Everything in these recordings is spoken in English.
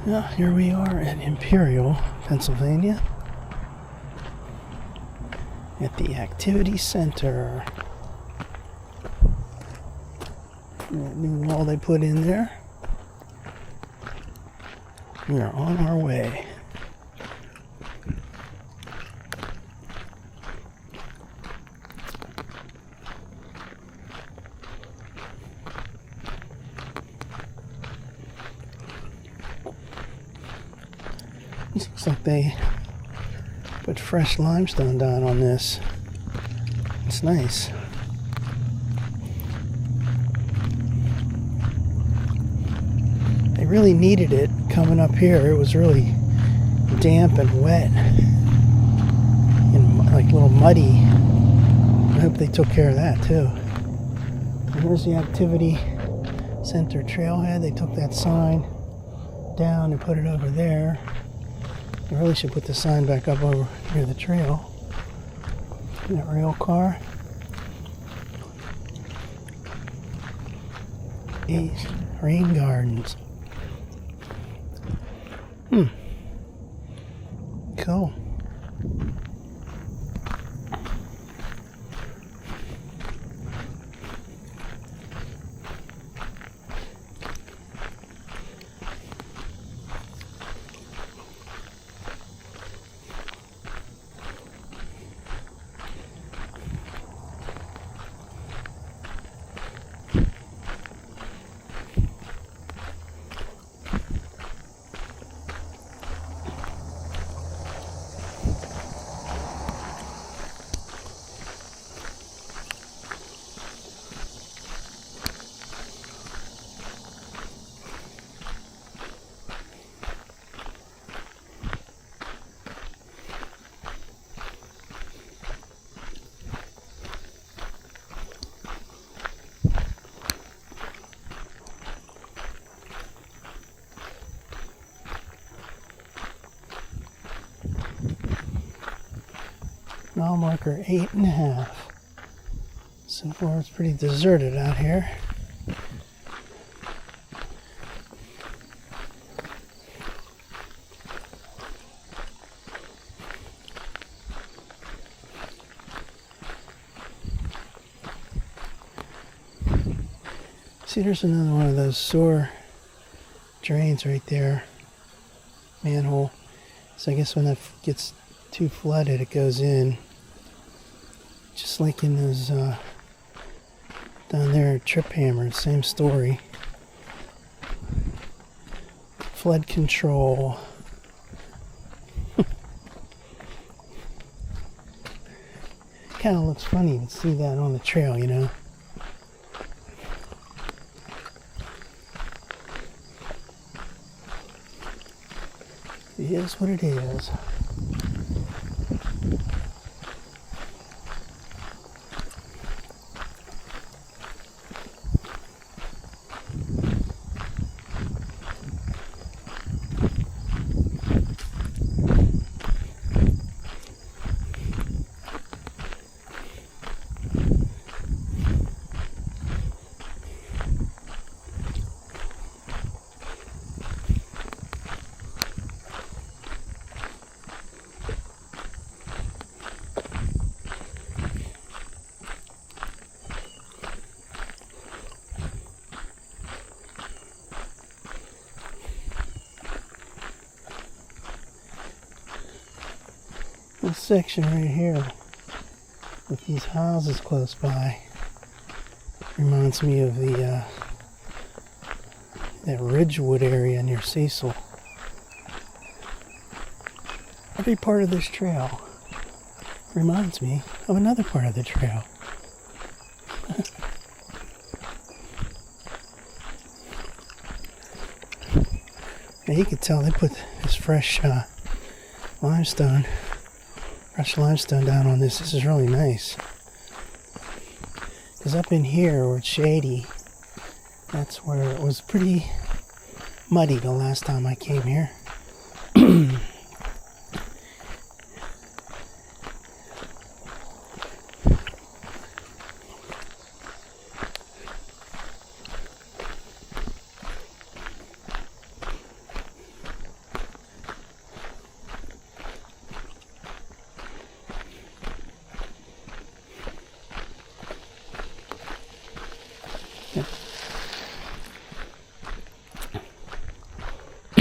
Well, here we are at Imperial, Pennsylvania, at the Activity Center. That new wall they put in there. We are on our way. This looks like they put fresh limestone down on this. It's nice. They really needed it coming up here. It was really damp and wet and like a little muddy. I hope they took care of that too. And here's the Activity Center trailhead. They took that sign down and put it over there. I really should put the sign back up over near the trail. That rail car. These rain gardens. Cool. Mile marker 8.5. So far it's pretty deserted out here. See, there's another one of those sewer drains right there. Manhole. So I guess when that gets too flooded, it goes in. Just like in those down there at Trip Hammer, same story. Flood control. Kind of looks funny to see that on the trail, you know. It is what it is. This section right here with these houses close by reminds me of the that Ridgewood area near Cecil. Every part of this trail reminds me of another part of the trail. And you can tell they put this fresh limestone down on this. This is really nice. Because up in here where it's shady, that's where it was pretty muddy the last time I came here.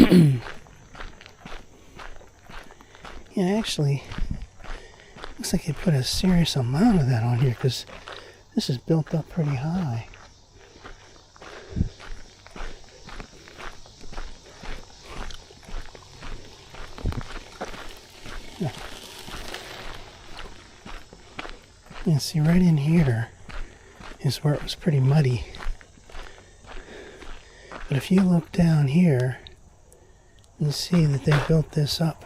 Yeah, actually, looks like they put a serious amount of that on here because this is built up pretty high. Yeah, see, right in here is where it was pretty muddy. But if you look down here, you see that they built this up.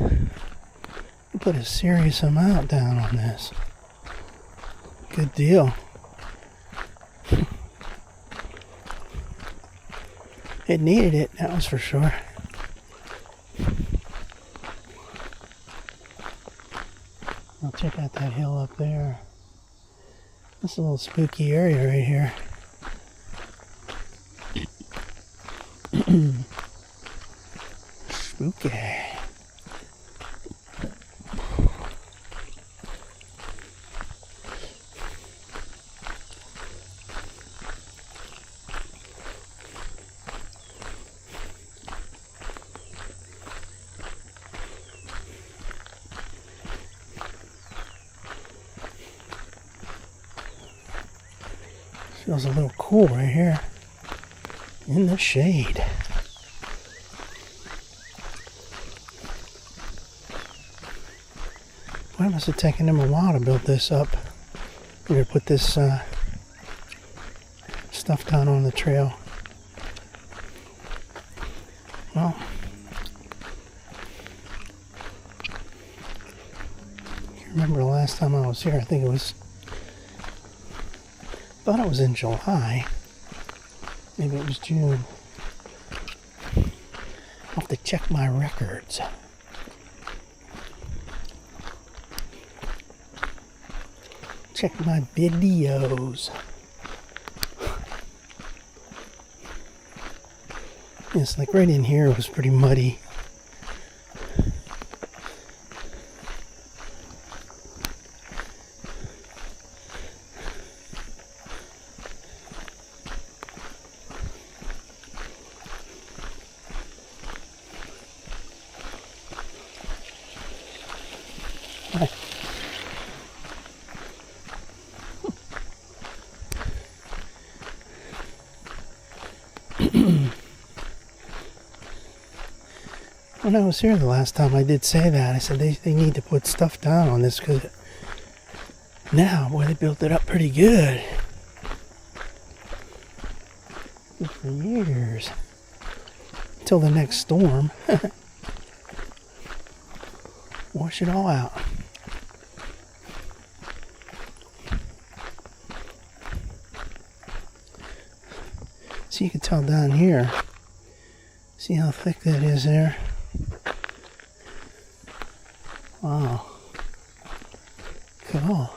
They put a serious amount down on this. Good deal. It needed it, that was for sure. I'll check out that hill up there. It's a little spooky area right here. Spooky. Feels a little cool right here in the shade. Well, it must have taken them a while to build this up. We're going to put this stuff down on the trail. Well, I remember the last time I was here, I think it was, thought it was in July. Maybe it was June. I'll have to check my records. Check my videos. It's like right in here was pretty muddy. When I was here the last time, I did say that. I said they need to put stuff down on this because now, boy, they built it up pretty good. Good for years. Until the next storm. Wash it all out. So you can tell down here. See how thick that is there? Wow. Cool.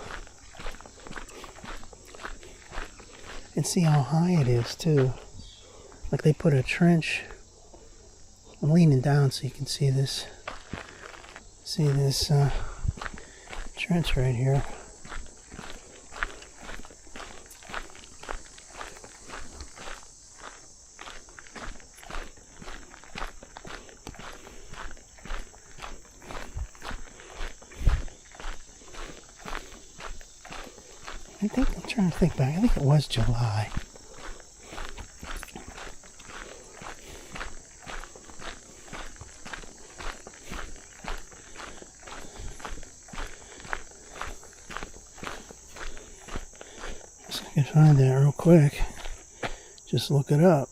And see how high it is too. Like they put a trench. I'm leaning down so you can see this. See this trench right here. I'm trying to think back. I think it was July. So I can find that real quick. Just look it up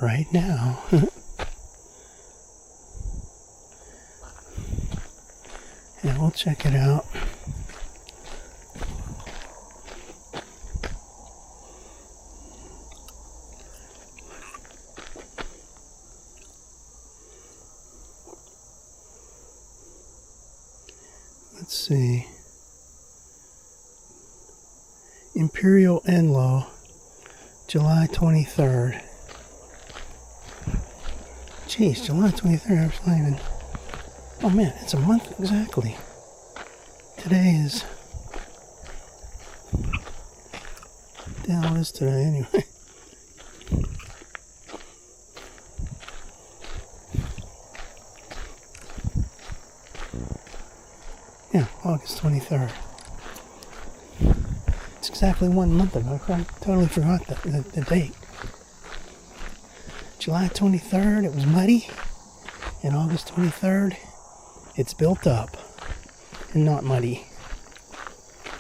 right now. And we'll check it out. Let's see. Imperial Enlow, July 23rd. Jeez, July 23rd, I was not even... Oh man, it's a month exactly. Today is... What the hell is today anyway? August 23rd. It's exactly 1 month ago. I totally forgot the date. July 23rd, it was muddy. And August 23rd, it's built up and not muddy.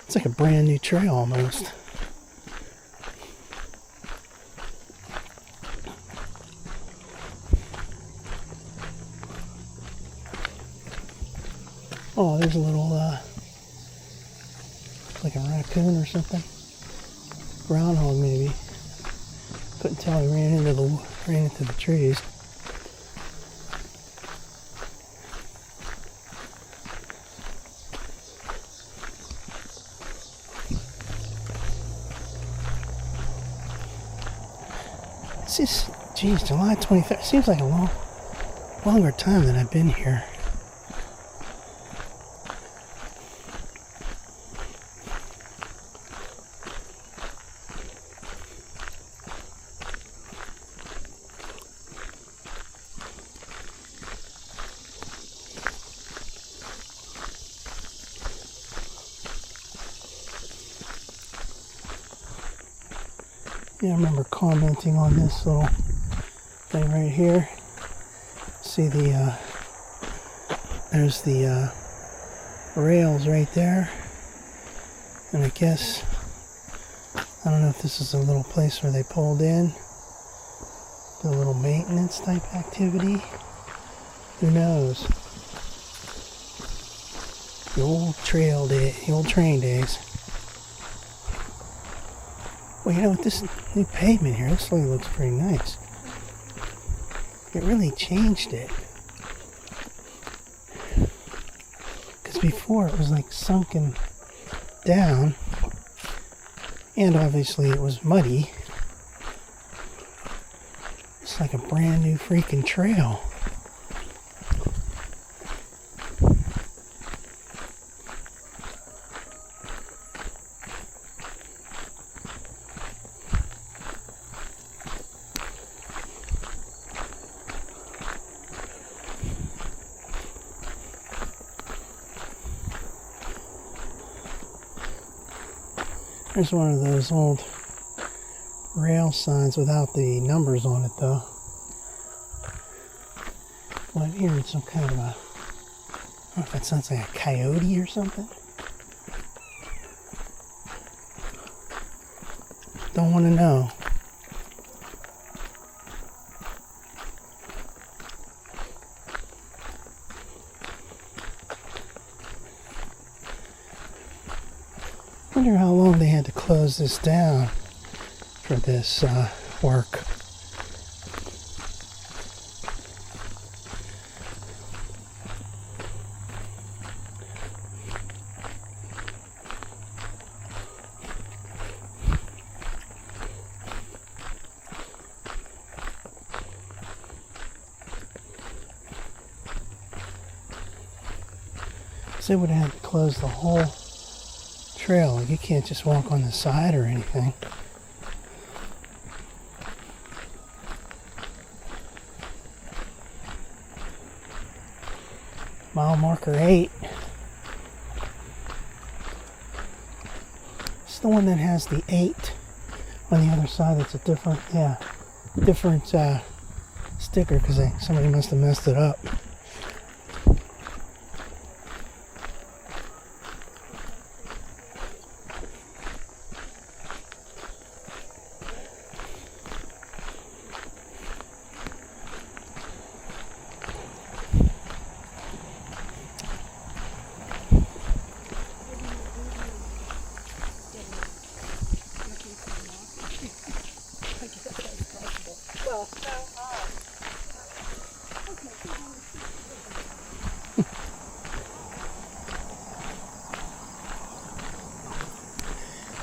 It's like a brand new trail almost. Oh, there's a little, like a raccoon or something. Groundhog maybe. Couldn't tell, he ran into the trees. It's just, geez, July 23rd. Seems like a longer time than I've been here. Yeah, I remember commenting on this little thing right here. See there's the rails right there. And I guess, I don't know if this is a little place where they pulled in. Do a little maintenance type activity. Who knows? The old train days. Well, you know, with this new pavement here, this really looks pretty nice. It really changed it. Because before it was like sunken down. And obviously it was muddy. It's like a brand new freaking trail. There's one of those old rail signs without the numbers on it, though. Well, I'm hearing some kind of a, I don't know if that sounds like a coyote or something. Don't want to know. I wonder how long they had to close this down for this work. They would have had to close the whole trail. Like, you can't just walk on the side or anything. Mile marker 8. It's the one that has the 8 on the other side. That's a different sticker, because somebody must have messed it up.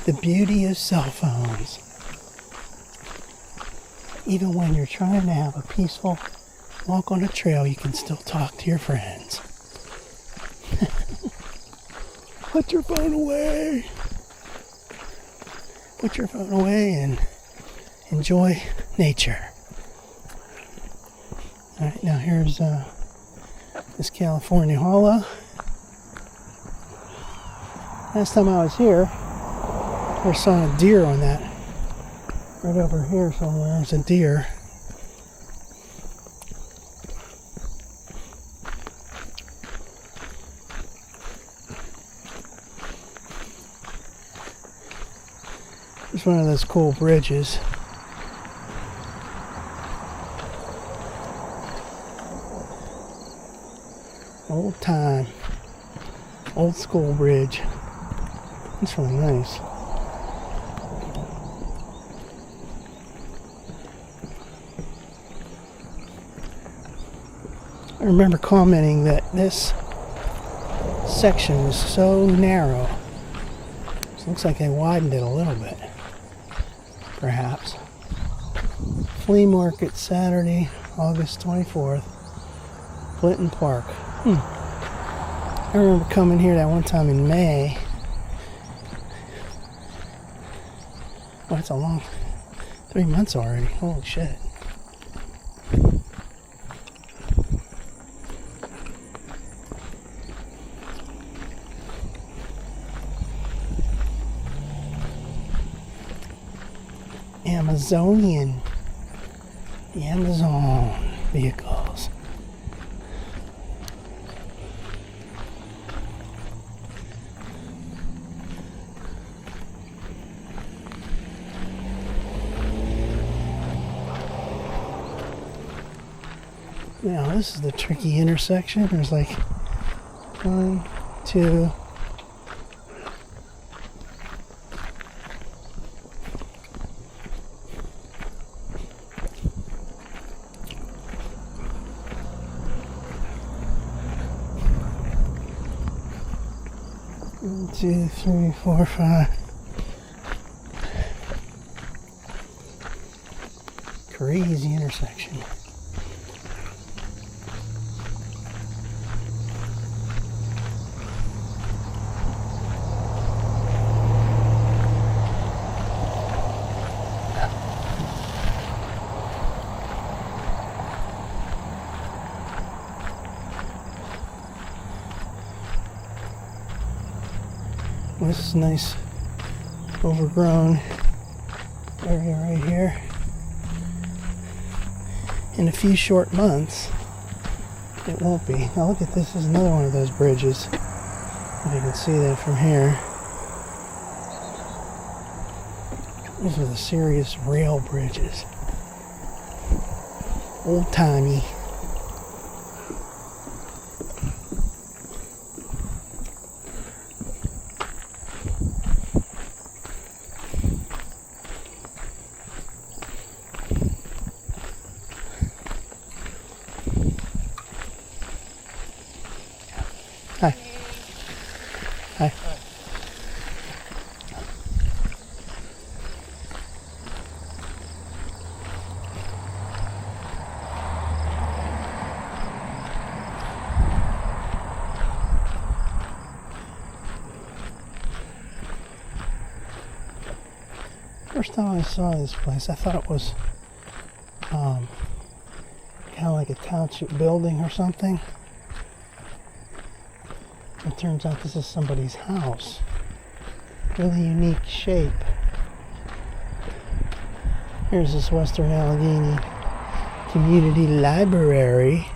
The beauty of cell phones. Even when you're trying to have a peaceful walk on a trail, you can still talk to your friends. Put your phone away. Put your phone away and enjoy nature. Alright, now here's this California Hollow. Last time I was here, I saw a deer on that. Right over here somewhere, there's a deer. It's one of those cool bridges. Old time, old school bridge. It's really nice. I remember commenting that this section was so narrow. It looks like they widened it a little bit. Perhaps. Flea market Saturday, August 24th, Clinton Park. I remember coming here that one time in May. Oh, it's a long 3 months already. Holy shit. Amazonian. The Amazon vehicles. Now this is the tricky intersection. There's like 1, 2. One, 2, 3, 4, 5. Crazy intersection. This is nice overgrown area right here. In a few short months, it won't be. Now look at this. This is another one of those bridges. If you can see that from here. These are the serious rail bridges. Old-timey. Hi. Hi. First time I saw this place, I thought it was kind of like a township building or something. It turns out this is somebody's house. Really unique shape. Here's this Western Allegheny Community Library.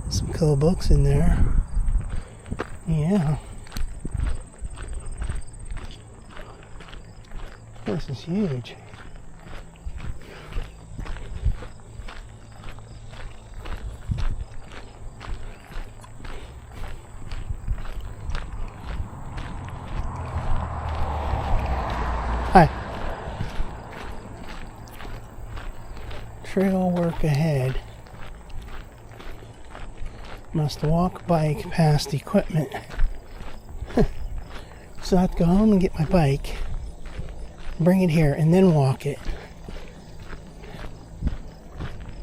Some cool books in there. Yeah. This is huge. Hi. Trail work ahead. Must walk bike past equipment. So I have to go home and get my bike, bring it here, and then walk it.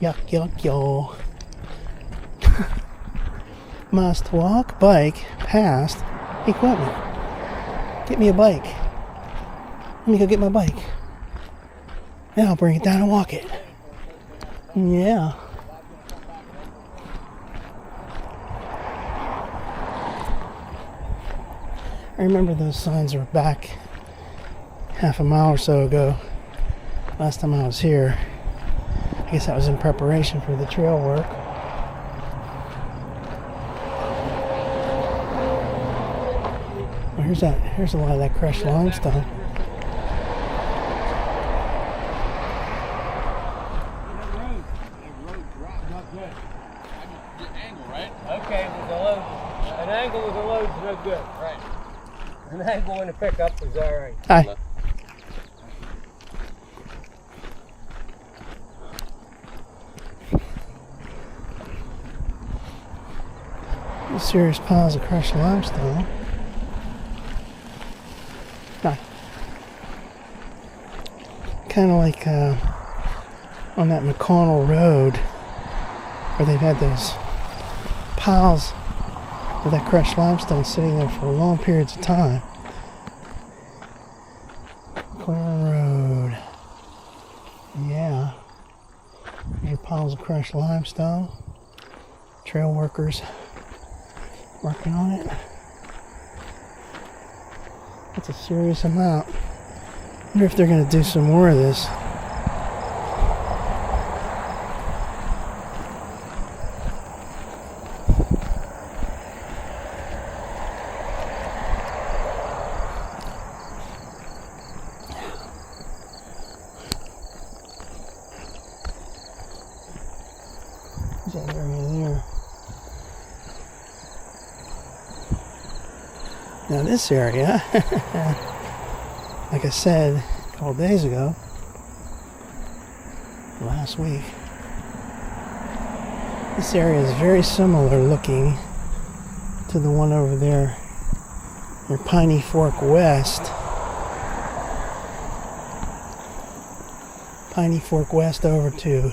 Yuck, yuck, yo. Must walk bike past equipment. Get me a bike. Let me go get my bike. Then I'll bring it down and walk it. Yeah. I remember those signs were back half a mile or so ago. Last time I was here. I guess that was in preparation for the trail work. Well, here's a lot of that crushed limestone. Okay, with the load, an angle with the load's no good. Right. An angle in the pickup is all right. Hi. Serious piles of crushed limestone. Hi. Kind of like on that McConnell Road, where they've had those piles of that crushed limestone sitting there for long periods of time. McConnell Road. Yeah. These are piles of crushed limestone. Trail workers working on it. That's a serious amount. I wonder if they're going to do some more of this. There's that area there. Now this area, like I said a couple days ago, last week, this area is very similar looking to the one over there near Piney Fork West. Piney Fork West over to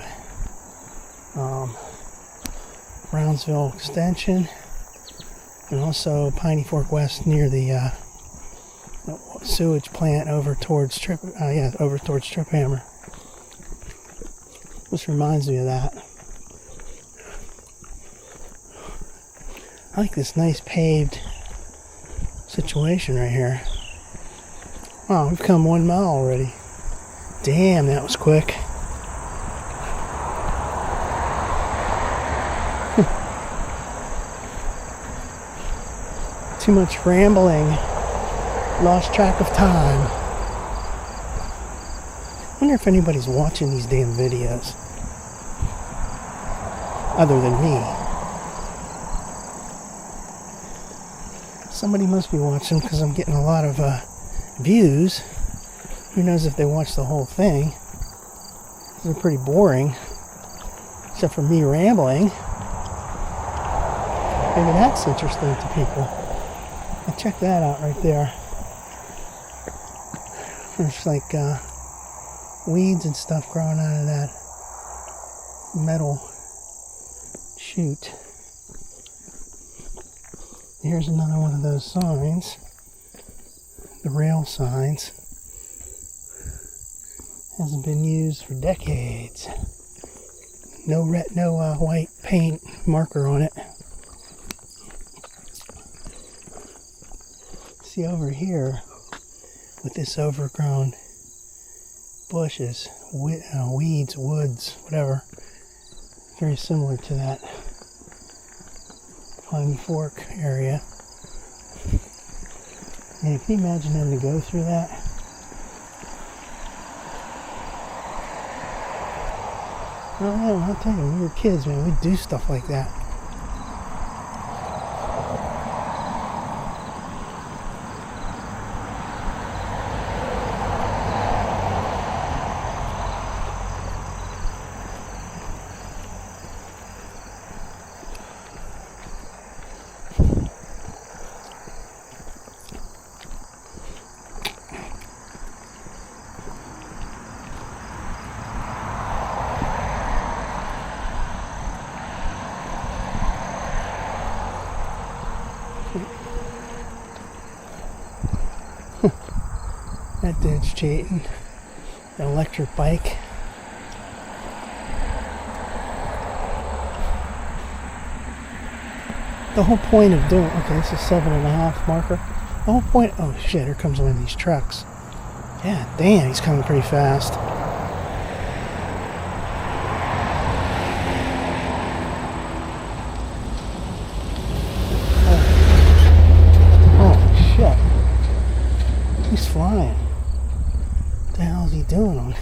Brownsville Extension. And also Piney Fork West near the sewage plant over towards Trip Hammer. This reminds me of that. I like this nice paved situation right here. Wow, we've come 1 mile already. Damn, that was quick. Too much rambling. Lost track of time. I wonder if anybody's watching these damn videos. Other than me. Somebody must be watching because I'm getting a lot of views. Who knows if they watch the whole thing. They're pretty boring. Except for me rambling. Maybe that's interesting to people. Now check that out right there. There's like weeds and stuff growing out of that metal chute. Here's another one of those signs. The rail signs. Hasn't been used for decades. No white paint marker on it. See over here, with this overgrown bushes, weeds, woods, whatever, very similar to that Piney Fork area. Man, can you imagine having to go through that? Oh man, I'll tell you, when we were kids, man, we'd do stuff like that. That dude's cheating. An electric bike. The whole point of doing, okay, this is 7.5 marker. The whole point. Oh shit! Here comes one of these trucks. Yeah, damn, he's coming pretty fast. Oh shit! He's flying. What the hell is he doing on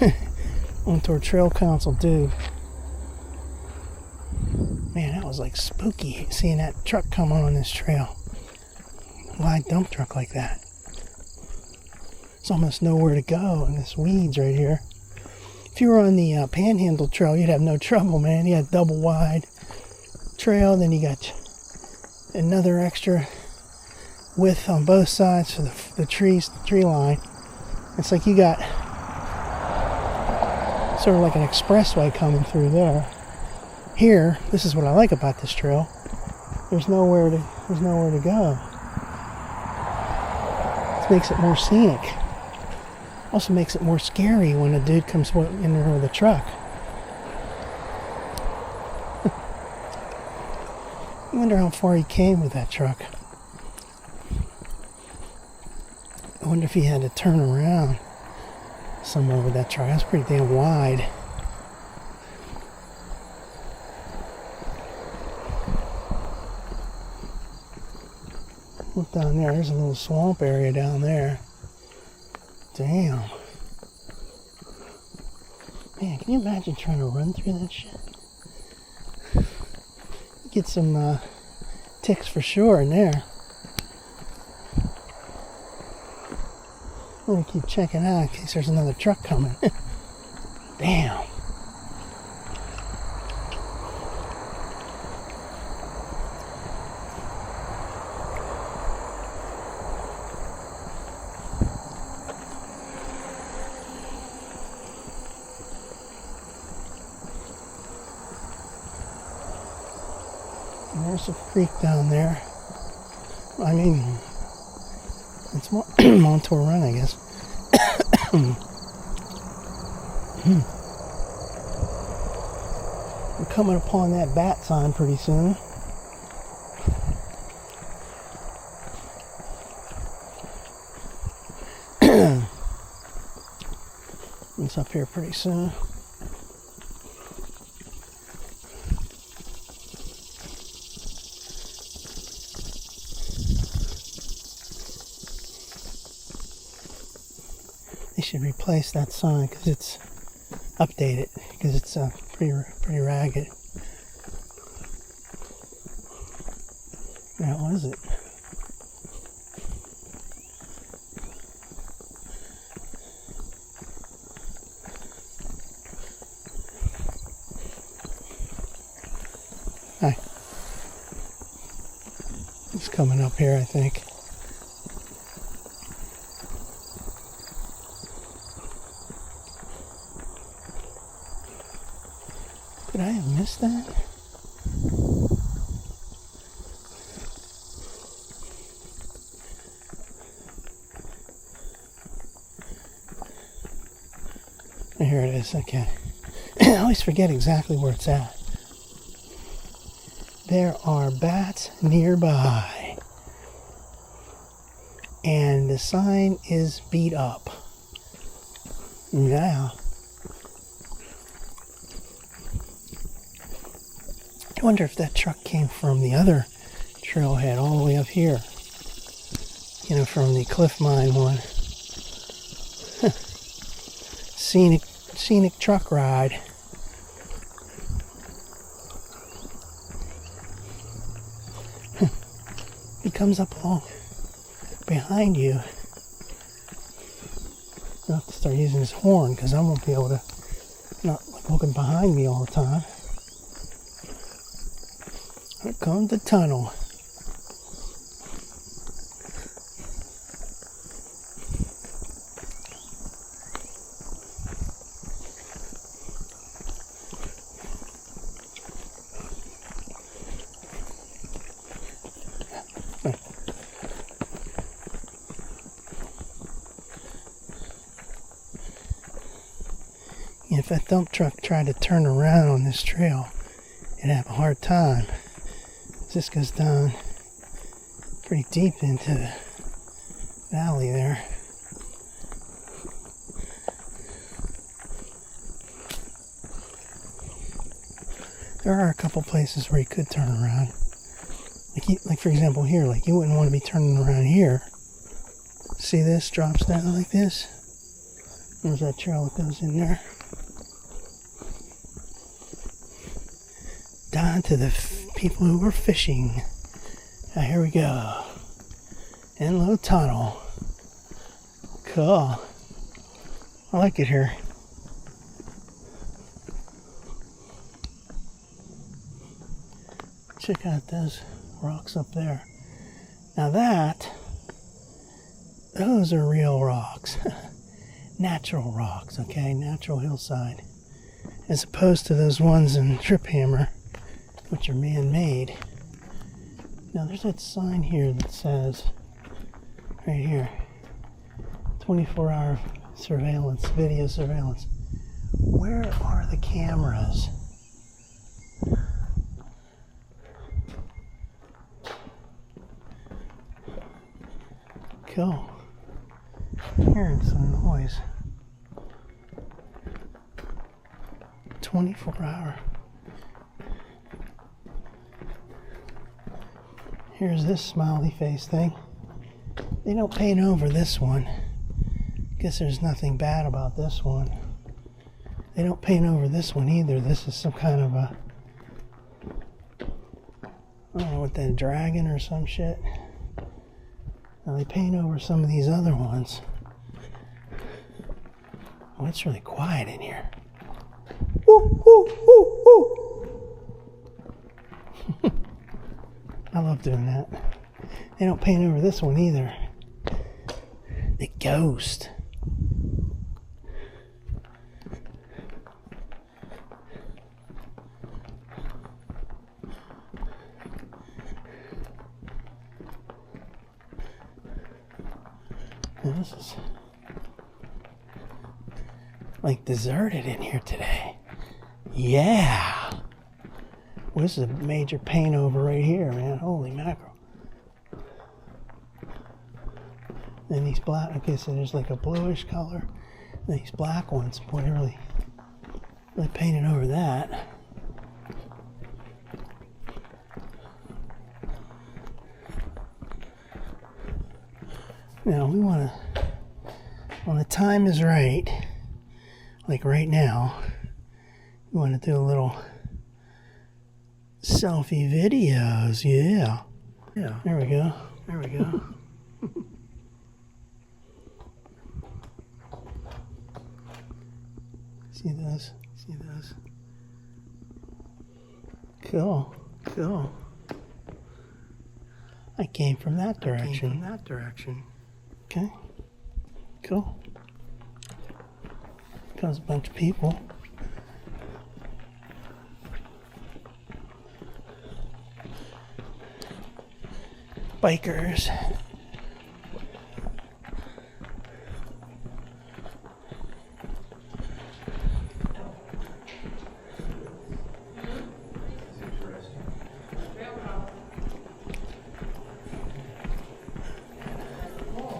Montour Trail Council, dude? Man, that was like spooky seeing that truck come on this trail. Wide dump truck like that. There's almost nowhere to go in this weeds right here. If you were on the Panhandle Trail, you'd have no trouble, man. You had double wide trail, then you got another extra width on both sides for the tree line. It's like you got sort of like an expressway coming through there. Here, this is what I like about this trail. There's nowhere to go. This makes it more scenic. Also makes it more scary when a dude comes in there with a truck. I wonder how far he came with that truck. I wonder if he had to turn around somewhere with that truck. That's pretty damn wide. Look down there. There's a little swamp area down there. Damn. Man, can you imagine trying to run through that shit? Get some ticks for sure in there. I'm gonna keep checking out in case there's another truck coming. Damn. And there's a creek down there. I mean, it's Montour Run, I guess. We're coming upon that bat sign pretty soon. It's up here pretty soon. They should replace that sign because it's updated, because it's pretty ragged. Now, what is it? Hi. It's coming up here, I think. Could I have missed that? Here it is, okay. I always forget exactly where it's at. There are bats nearby. And the sign is beat up. Yeah. I wonder if that truck came from the other trailhead all the way up here. You know, from the Cliff Mine one. Scenic truck ride. He comes up along behind you. I'll have to start using his horn because I won't be able to not looking behind me all the time. Here comes the tunnel. If that dump truck tried to turn around on this trail, it'd have a hard time. This goes down pretty deep into valley there. There are a couple places where you could turn around. Like for example here, like you wouldn't want to be turning around here. See this? Drops down like this. There's that trail that goes in there. Down to the people who were fishing. Now here we go. Enlow Tunnel. Cool. I like it here. Check out those rocks up there. Now those are real rocks. Natural rocks, okay? Natural hillside. As opposed to those ones in Trip Hammer, which are man-made. Now there's that sign here that says, right here, 24-hour surveillance, video surveillance. Where are the cameras? Cool. Hearing some noise. 24-hour. Here's this smiley face thing. They don't paint over this one. Guess there's nothing bad about this one. They don't paint over this one either. This is some kind of a, I don't know what that, dragon or some shit. Now they paint over some of these other ones. Oh, it's really quiet in here. Woo, woo, woo, woo. I love doing that. They don't paint over this one either. The ghost. Now this is like deserted in here today. Yeah. Well, this is a major paint over right here, man. Holy mackerel. And these black, okay, so there's like a bluish color. And these black ones, boy, they really painted over that. Now we want to, when the time is right, like right now, we want to do a little selfie videos. Yeah. Yeah. There we go. There we go. See those? See those? Cool. Cool. I came from that direction. Okay. Cool. Comes a bunch of people. Bikers.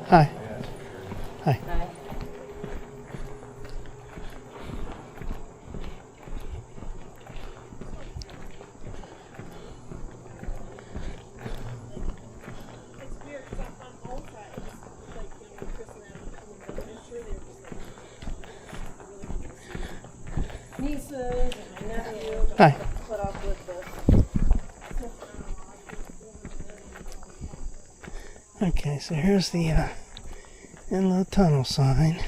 Hi. Hi. Hi. Nieces and my nephew. Hi. Put off with this. Okay, so here's the Enlow Tunnel sign.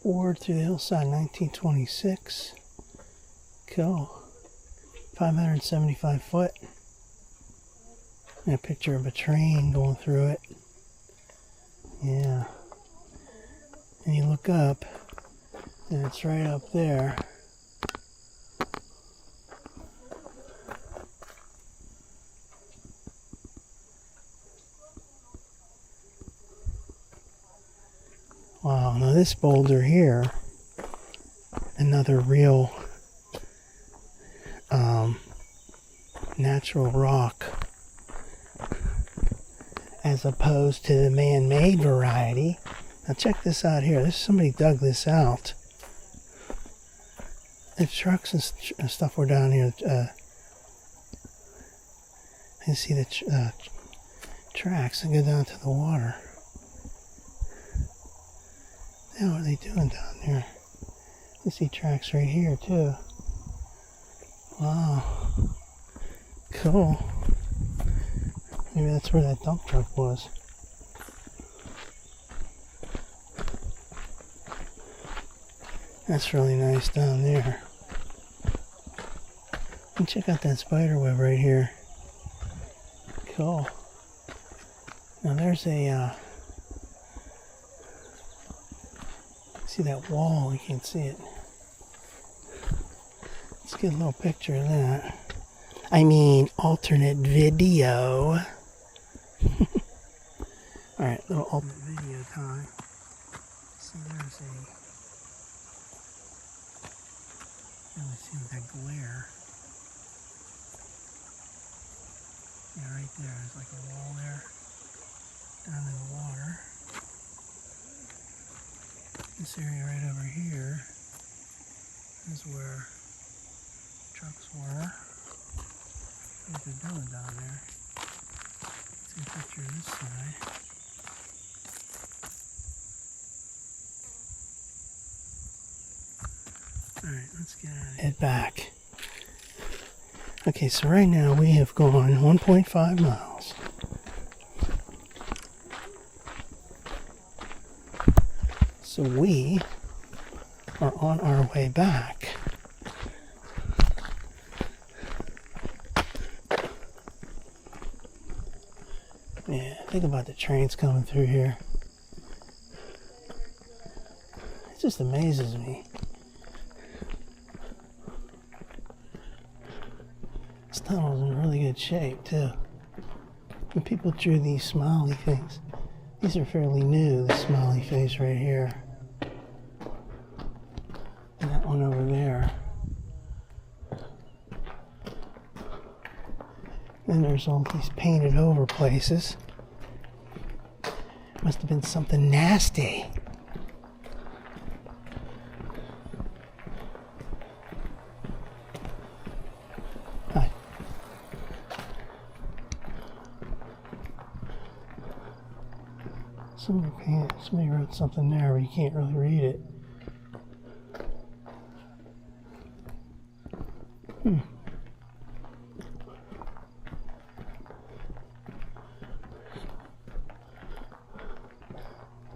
Bored through the hillside, 1926. Cool. 575 foot. And a picture of a train going through it. Yeah. And you look up, and it's right up there. Wow, now this boulder here, another real natural rock as opposed to the man-made variety. Now check this out here. Somebody dug this out. The trucks and stuff were down here. I can see the tracks that go down to the water. Now what are they doing down there? You see tracks right here too. Wow. Cool. Maybe that's where that dump truck was. That's really nice down there. And check out that spider web right here. Cool. Now there's a see that wall? You can't see it. Let's get a little picture of that. I mean, alternate video. Alright, little alternate video time. See, there's a... Really see that glare. Yeah, right there. There's like a wall there. Down in the water. This area right over here is where trucks were. What they're doing down there. Let's see a picture of this side. Alright, let's get out of here. Head back. Okay, so right now we have gone 1.5 miles. So we are on our way back. Yeah, think about the trains coming through here. It just amazes me. This tunnel's in really good shape too. And people drew these smiley things. These are fairly new, the smiley face right here. And that one over there. Then there's all these painted over places. Must have been something nasty. Hi. Somebody wrote something there, but you can't really read it.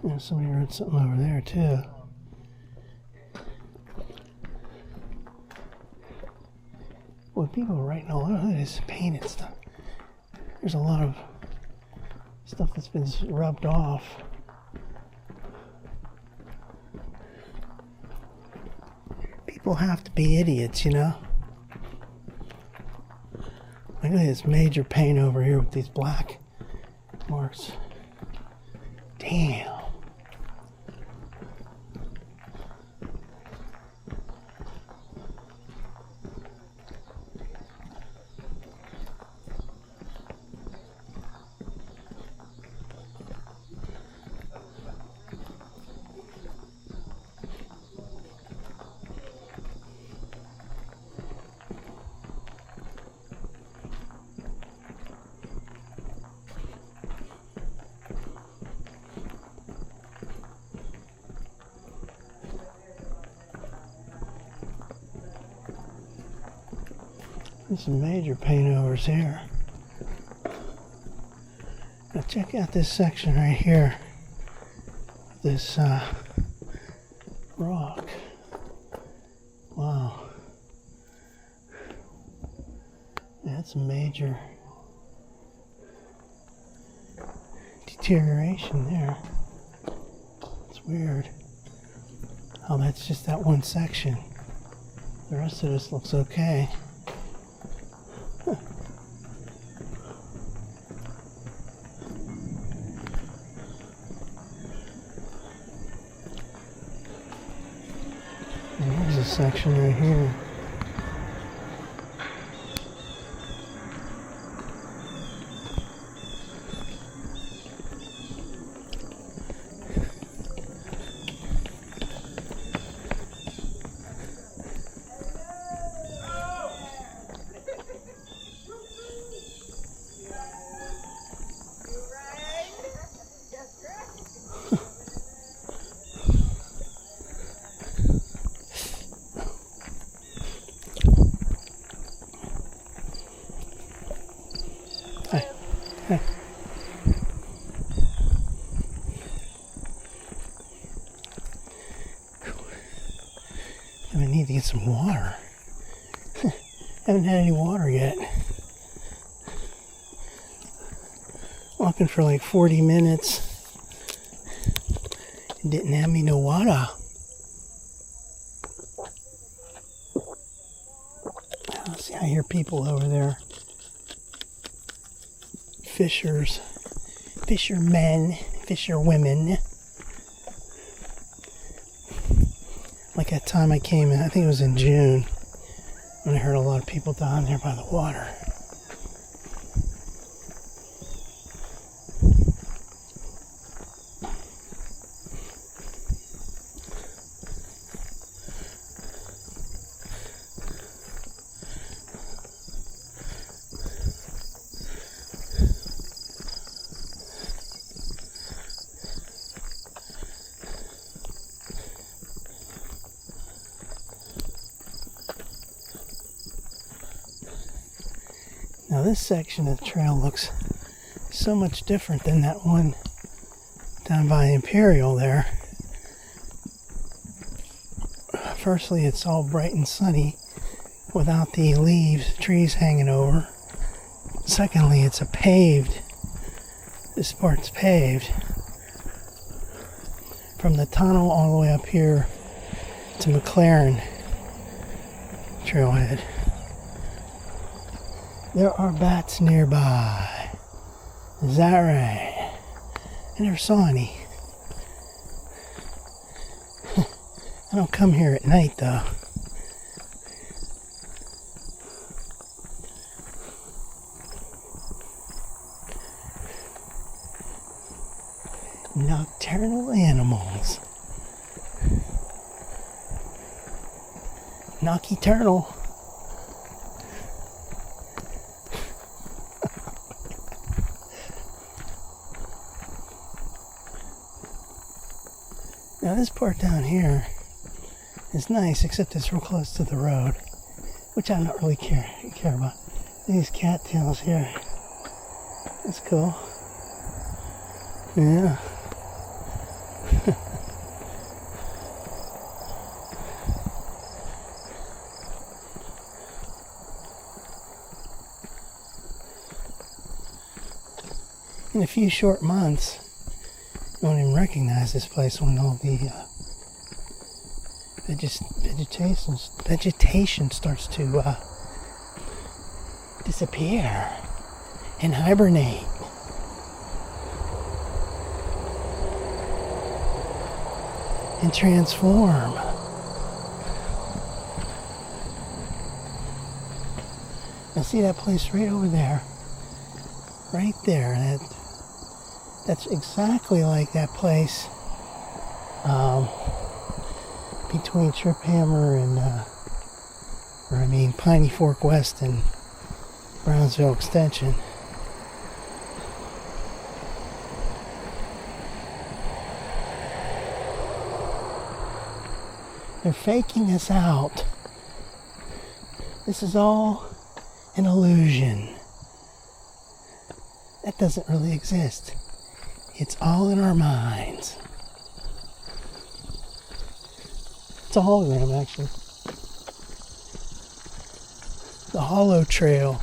Yeah, somebody wrote something over there too. Boy, people are writing all over this painted stuff. There's a lot of stuff that's been rubbed off. People have to be idiots, you know? Look at this major paint over here with these black marks. Damn. There's some major paint overs here. Now check out this section right here. This rock. Wow. That's a major deterioration there. It's weird. Oh, that's just that one section. The rest of this looks okay. There's a section right here. I need to get some water. Haven't had any water yet. Walking for like 40 minutes. Didn't have me no water. Let's see, I hear people over there. Fishermen, fisherwomen. Like that time I came in, I think it was in June, when I heard a lot of people down there by the water. Now this section of the trail looks so much different than that one down by Imperial there. Firstly, it's all bright and sunny without the leaves, trees hanging over. Secondly, it's this part's paved. From the tunnel all the way up here to McLaren trailhead. There are bats nearby. Is that right? I never saw any. I don't come here at night though. Nocturnal animals. Nocturnal. Now this part down here is nice, except it's real close to the road, which I don't really care about. These cattails here, that's cool. Yeah. In a few short months, you won't even recognize this place when all the vegetation starts to disappear and hibernate. And transform. Now see that place right over there? Right there. That's exactly like that place between Trip Hammer and Piney Fork West and Brownsville Extension. They're faking us out. This is all an illusion. That doesn't really exist. It's all in our minds. It's a hologram, actually. The Hollow Trail.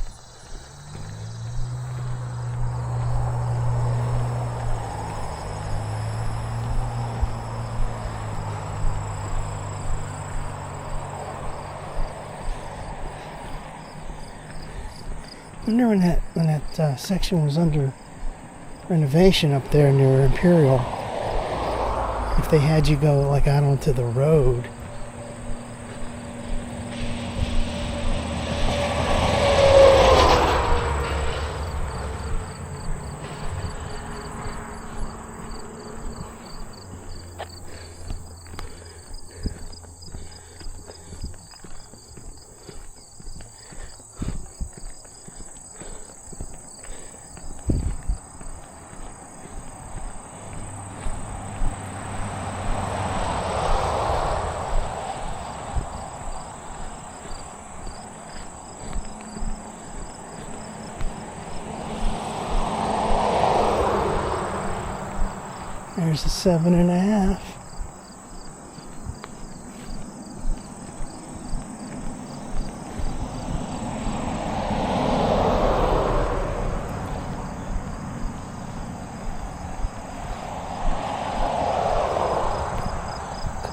I wonder when that section was under renovation up there near Imperial, if they had you go like out onto the road. There's a 7.5.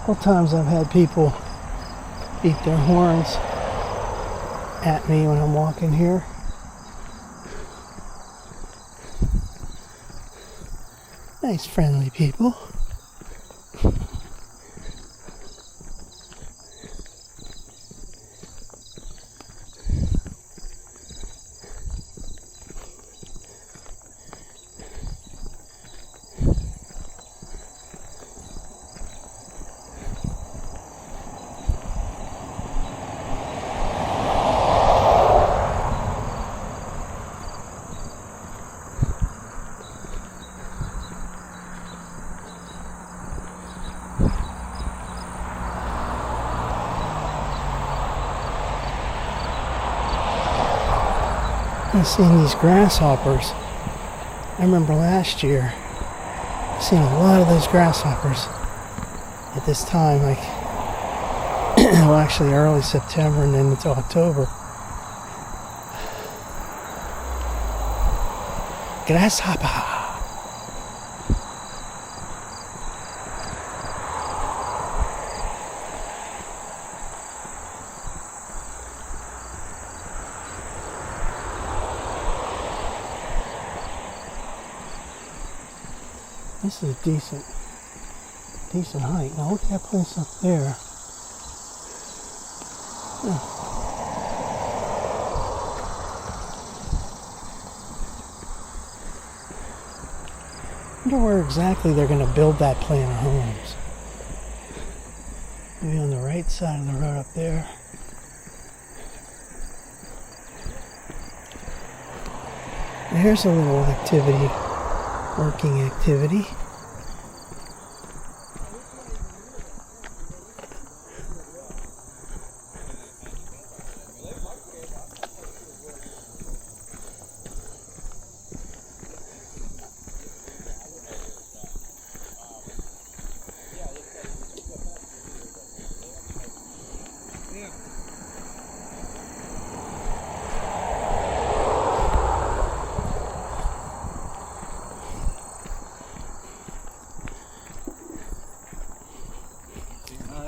couple times I've had people beat their horns at me when I'm walking here. Nice friendly people. I've seen these grasshoppers. I remember last year, I've seen a lot of those grasshoppers at this time, like, well, actually early September and then into October. Grasshopper! This is a decent height. Now look at that place up there. I wonder where exactly they're going to build that plan of homes. Maybe on the right side of the road up there. And here's a little activity. Working activity.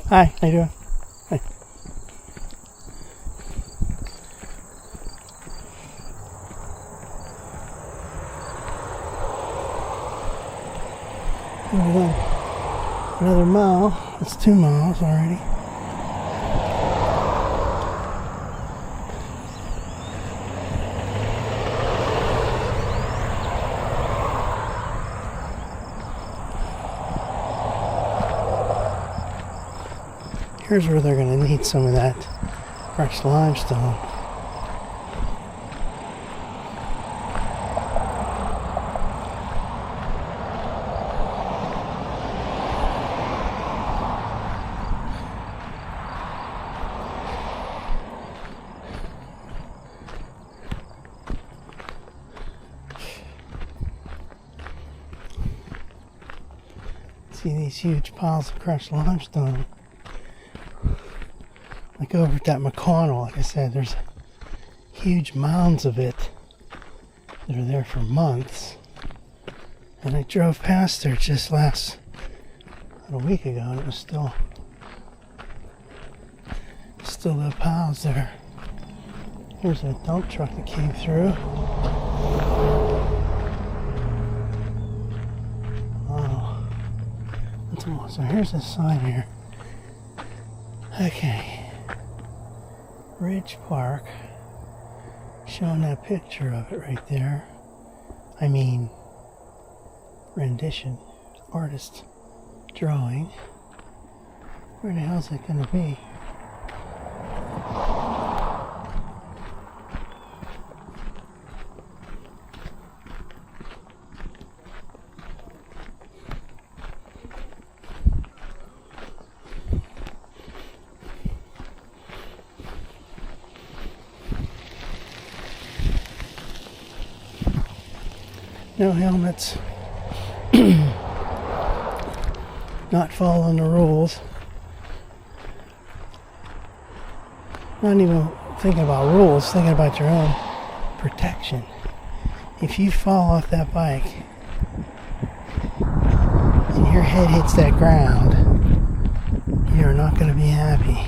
Hi, how you doing? Hi. We've done another mile. That's 2 miles already. Here's where they're going to need some of that fresh limestone. See these huge piles of crushed limestone. Like over at that McConnell, like I said, there's huge mounds of it that are there for months. And I drove past there just about a week ago, and it was still the piles there. Here's a dump truck that came through. Oh, that's awesome. Here's a sign here. Okay. Ridge Park, showing that picture of it right there. I mean, rendition, artist drawing. Where the hell is it going to be? No helmets. Not following the rules. Not even thinking about rules, thinking about your own protection. If you fall off that bike and your head hits that ground, You're not going to be happy.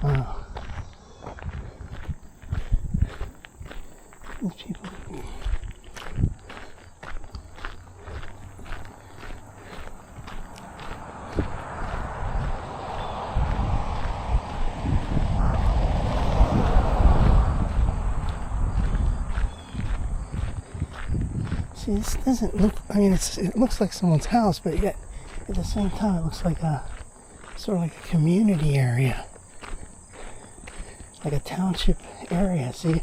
Wow. These people. See, this doesn't look, I mean, it looks like someone's house, but yet at the same time it looks like a sort of like a community area, like a township area. See,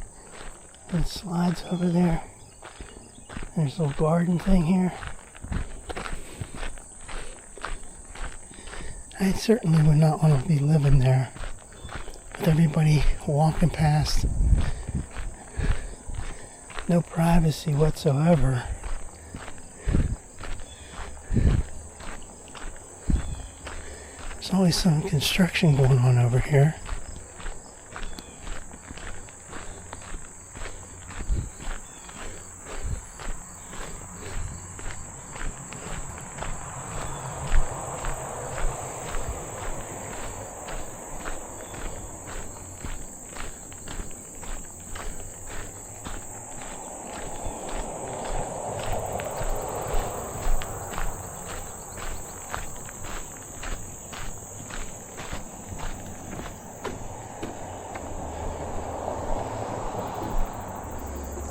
and slides over there. There's a little garden thing here. I certainly would not want to be living there with everybody walking past. No privacy whatsoever. There's always some construction going on over here.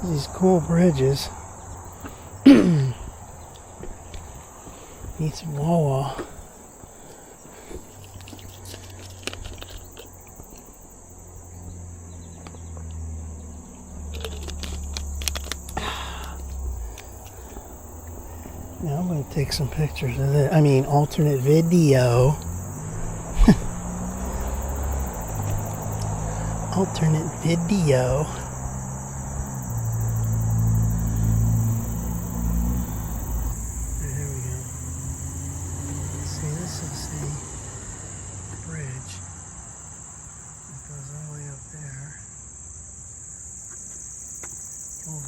These cool bridges. Need some Wawa. Now I'm going to take some pictures of it. I mean, alternate video. Alternate video.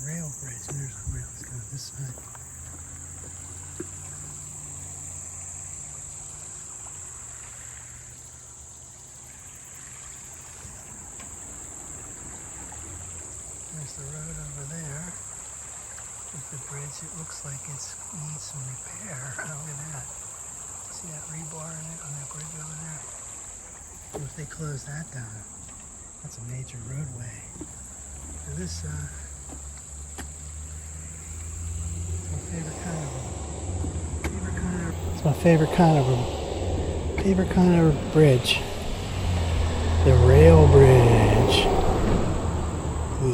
Rail bridge, and there's a rail that's going this side. There's the road over there. With the bridge, it looks like it needs some repair. Oh, look at that. See that rebar in it on that bridge over there? What if they close that down? That's a major roadway. And this, it's my favorite kind of bridge. The rail bridge.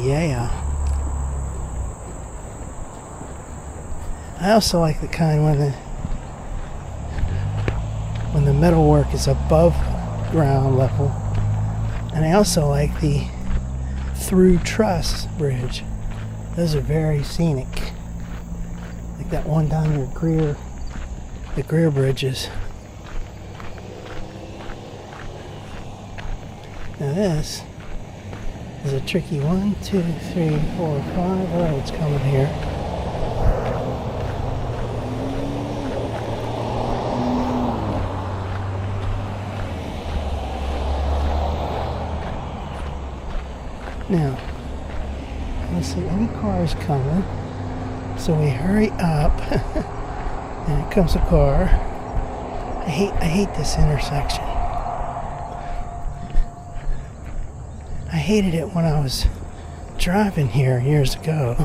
Yeah. I also like the kind when the metalwork is above ground level. And I also like the through truss bridge. Those are very scenic. Like that one down near the Greer bridges. Now this is a tricky 1, 2, 3, 4, 5 roads coming here. Now, I don't see any cars coming, so we hurry up. And here comes a car. I hate this intersection. I hated it when I was driving here years ago,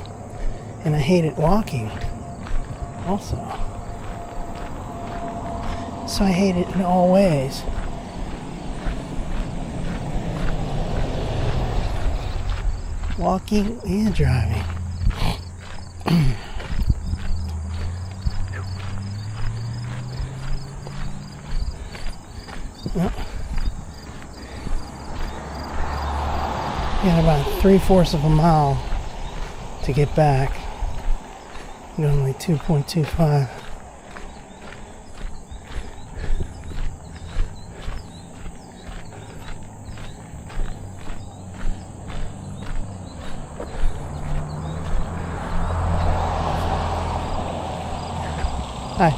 and I hated walking also. So I hate it in all ways. Walking and driving. Well, got about 3/4 of a mile to get back. Going like 2.25. Hi.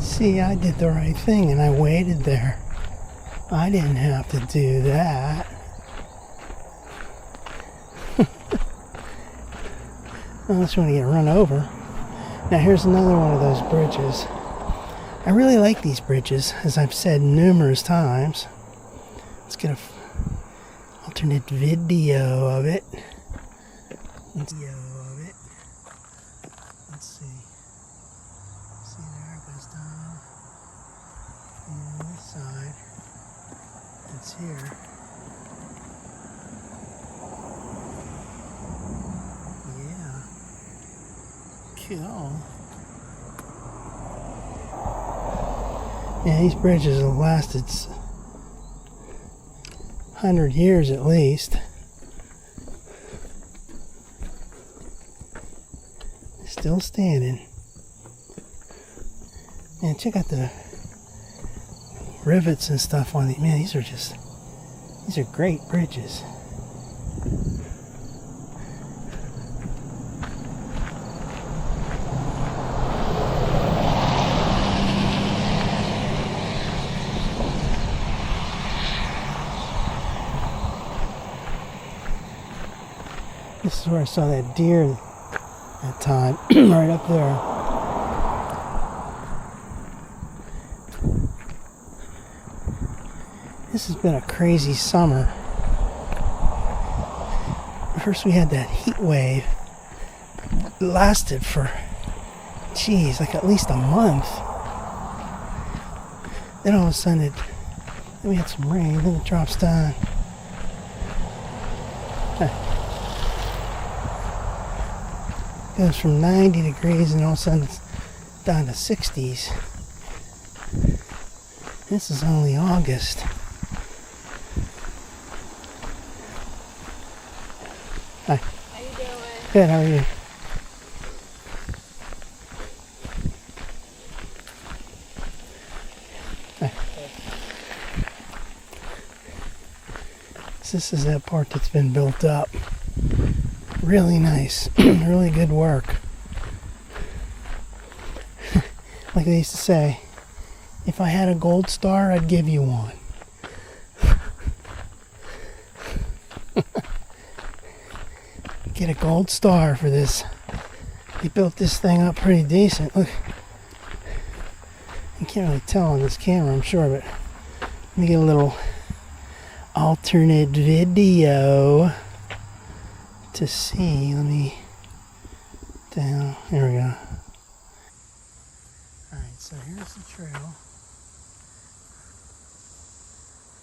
See, I did the right thing and I waited there. I didn't have to do that. Unless you want to get run over. Now here's another one of those bridges. I really like these bridges, as I've said numerous times. Let's get a alternate video of it. Let's see. See there, it goes down. And this side, it's here. Yeah. Cool. Yeah, these bridges have lasted 100 years at least. Still standing. Man, check out the rivets and stuff on these. Man, these are great bridges. This is where I saw that deer that time, right up there. This has been a crazy summer. First we had that heat wave. It lasted for, geez, like at least a month. Then all of a sudden then we had some rain, then it drops down. Goes from 90 degrees and all of a sudden it's down to 60s. This is only August. Hi. How you doing? Good, how are you? Hi. This is that part that's been built up. Really nice. Really good work. Like they used to say, if I had a gold star, I'd give you one. Get a gold star for this. They built this thing up pretty decent. Look. You can't really tell on this camera, I'm sure, but let me get a little alternate video to see. Let me down. There we go. Alright, so here's the trail.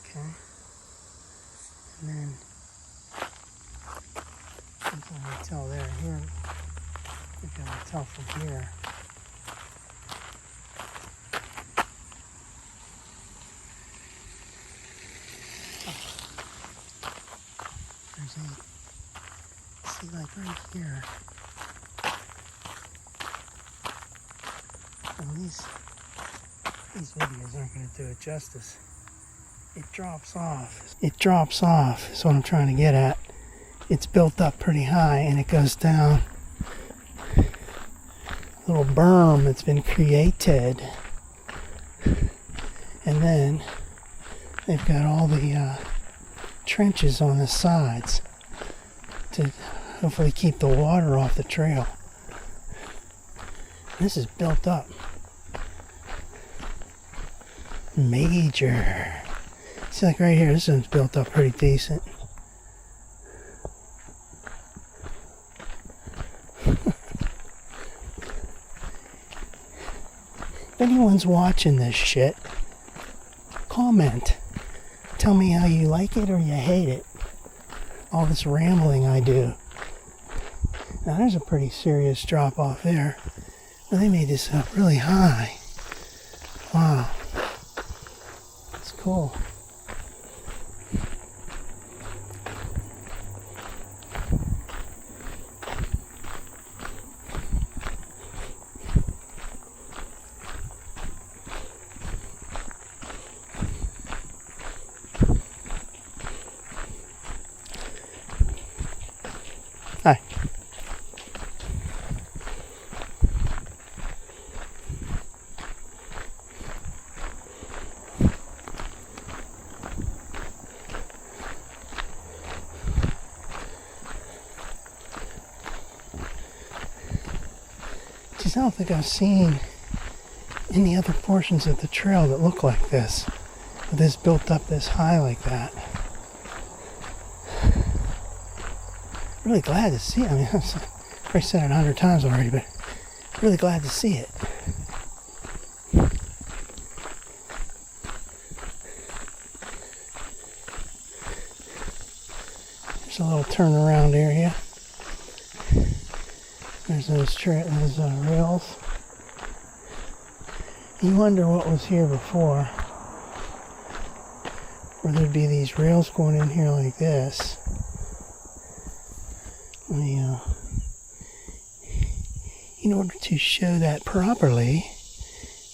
Okay. And then something I can tell there. Here, I think I can tell from here. There's a, see, like right here. And these videos aren't going to do it justice. It drops off. It drops off is what I'm trying to get at. It's built up pretty high and it goes down. A little berm that's been created. And then they've got all the trenches on the sides to hopefully keep the water off the trail. This is built up. Major. See, like right here, this one's built up pretty decent. If anyone's watching this shit, comment. Tell me how you like it or you hate it. All this rambling I do. Now there's a pretty serious drop off there. Well, they made this up really high. Wow. It's cool. Hi. Because I don't think I've seen any other portions of the trail that look like this. With this built up this high like that. Really glad to see it. I mean, I've probably said it 100 times already, but really glad to see it. There's a little turnaround area. There's those rails. You wonder what was here before. Where there'd be these rails going in here like this. In order to show that properly,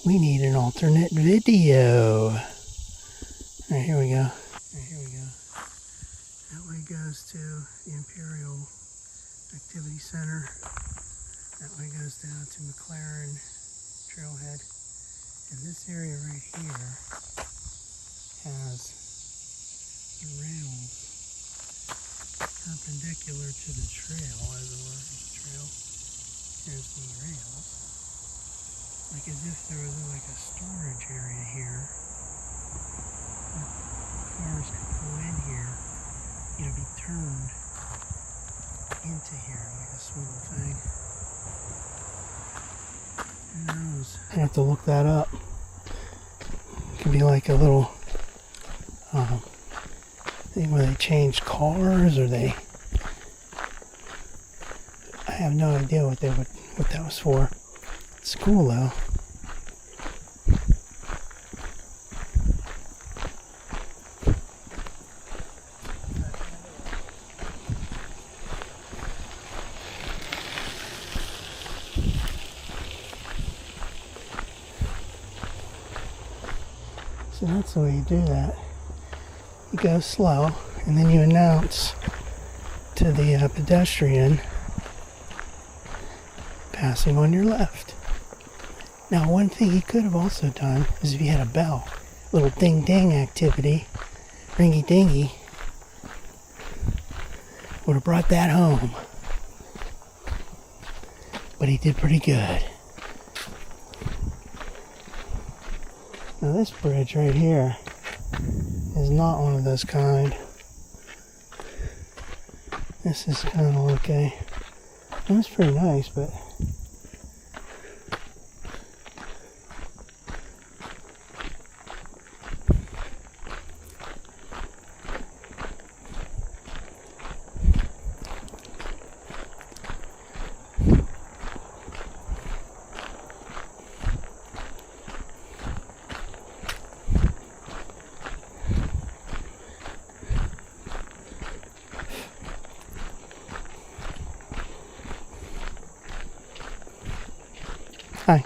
we need an alternate video. Alright, here we go. That way goes to the Imperial Activity Center. That way goes down to McLaren Trailhead. And this area right here has the rails perpendicular to the trail, as it were. The trail. Here's the rails. Like as if there was like a storage area here. Cars could pull in here, be turned into here like a small thing. Who knows? I have to look that up. It could be like a little thing where they changed cars, or I have no idea what that was for. It's cool though. So that's the way you do that. You go slow, and then you announce to the pedestrian passing on your left. Now, one thing you could have also done is if you had a bell, little ding ding activity, ringy dingy, would have brought that home. But he did pretty good. Now this bridge right here is not one of those kind. This is kind of okay. That's pretty nice, but hi.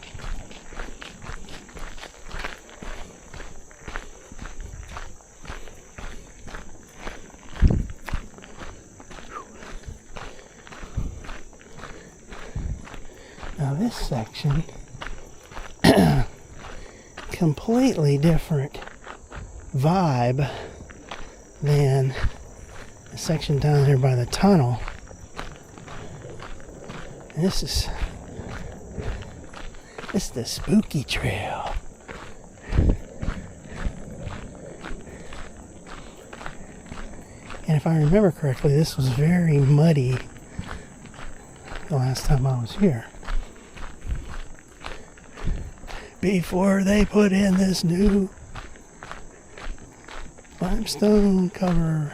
Now this section, completely different vibe than the section down there by the tunnel. And this is the spooky trail. And if I remember correctly, this was very muddy the last time I was here. Before they put in this new limestone cover.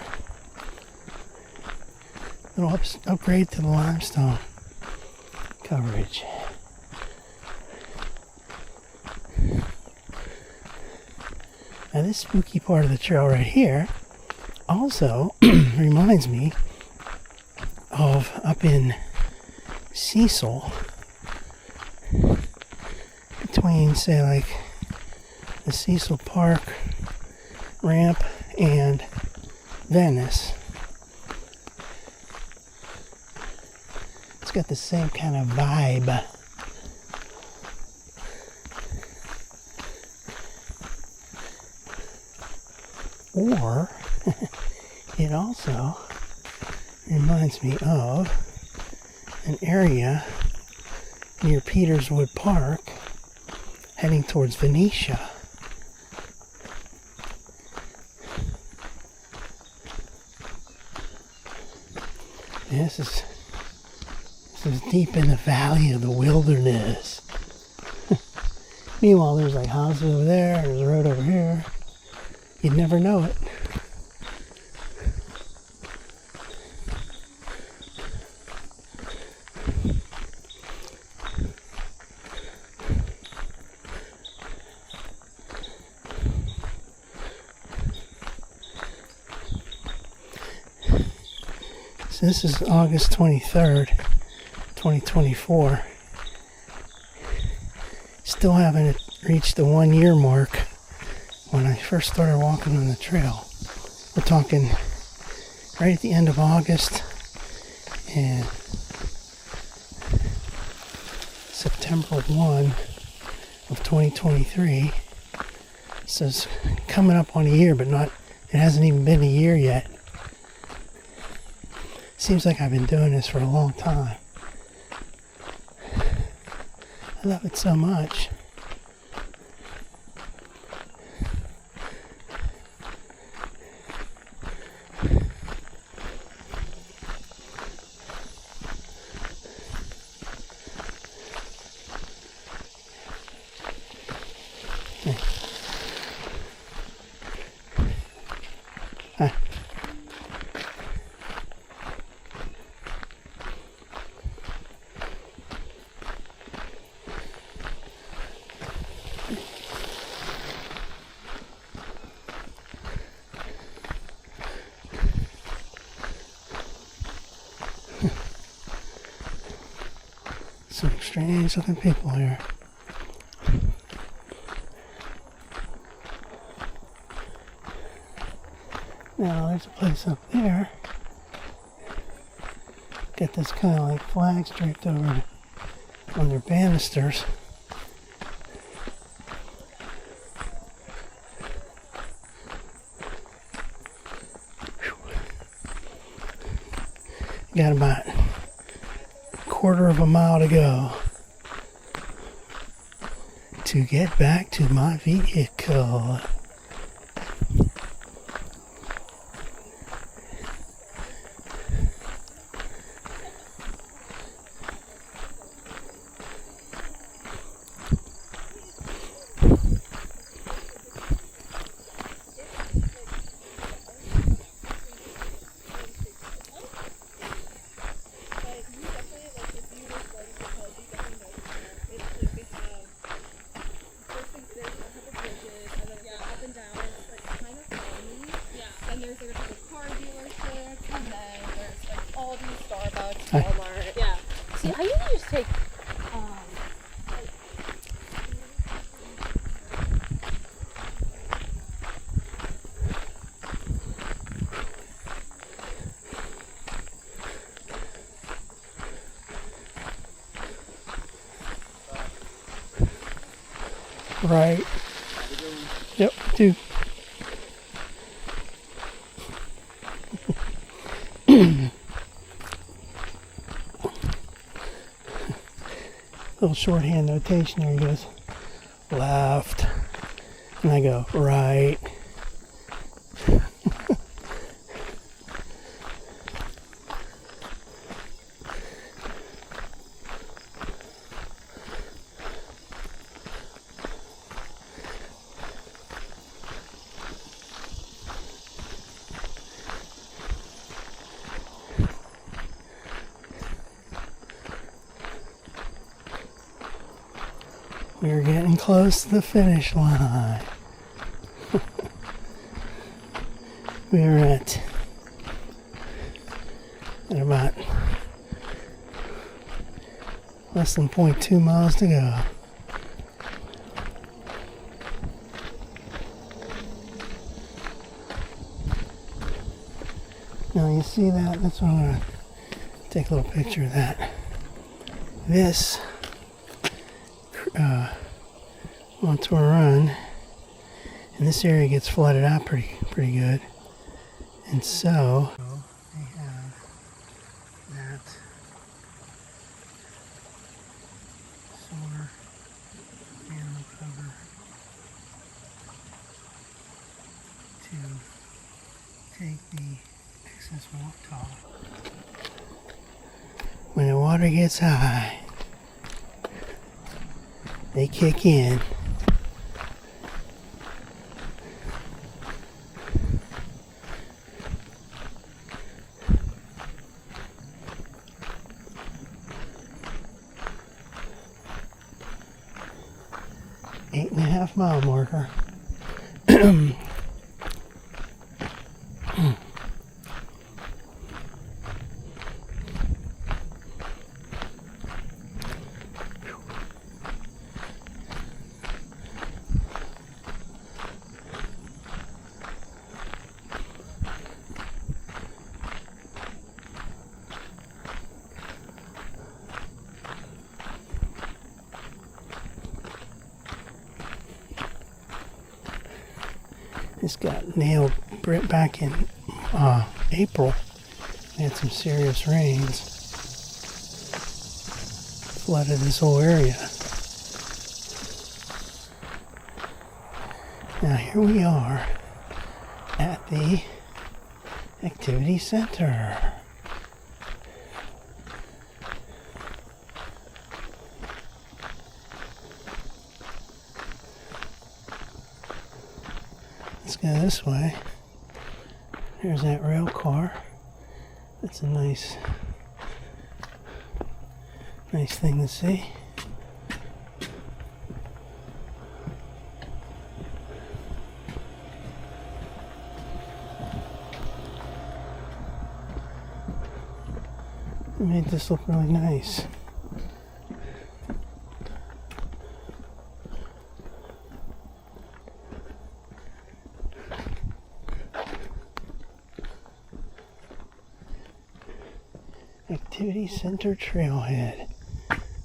Little upgrade to the limestone coverage. Now this spooky part of the trail right here also reminds me of up in Cecil, between say like the Cecil Park ramp and Venice. It's got the same kind of vibe. Or it also reminds me of an area near Peterswood Park, heading towards Venetia. And this is deep in the valley of the wilderness. Meanwhile, there's like houses over there, there's a road over here. You'd never know it. So this is August 23rd, 2024. Still haven't reached the 1 year mark when I first started walking on the trail. We're talking right at the end of August and September 1 of 2023. So it's coming up on a year, but it hasn't even been a year yet. Seems like I've been doing this for a long time. I love it so much. Hi. Some strange looking people here. Now there's a place up there. Got this kind of like flags draped over on their banisters. Got about a quarter of a mile to go to get back to my vehicle. Walmart. Yeah. See, I usually just take Right. Yep, do. Little shorthand notation here. He goes left, and I go right. We're getting close to the finish line. We're at about less than 0.2 miles to go. Now you see that? That's what I'm going to take a little picture of that. This Montour run, and this area gets flooded out pretty good, and so they have that solar panel cover to take the excess water off. When the water gets high, they kick in. .5 mile marker. 'This got nailed back in April. We had some serious rains. Flooded this whole area. Now here we are at the activity center. Let's go this way. There's that rail car. That's a nice thing to see. It made this look really nice. Activity Center Trailhead.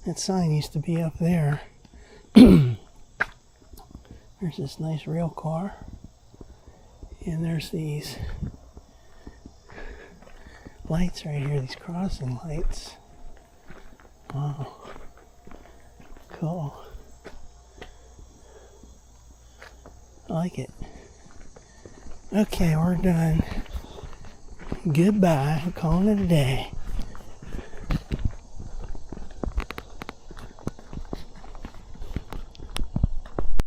That sign used to be up there. There's this nice rail car. And there's these lights right here, these crossing lights. Wow. Cool. I like it. Okay, we're done. Goodbye. I'm calling it a day.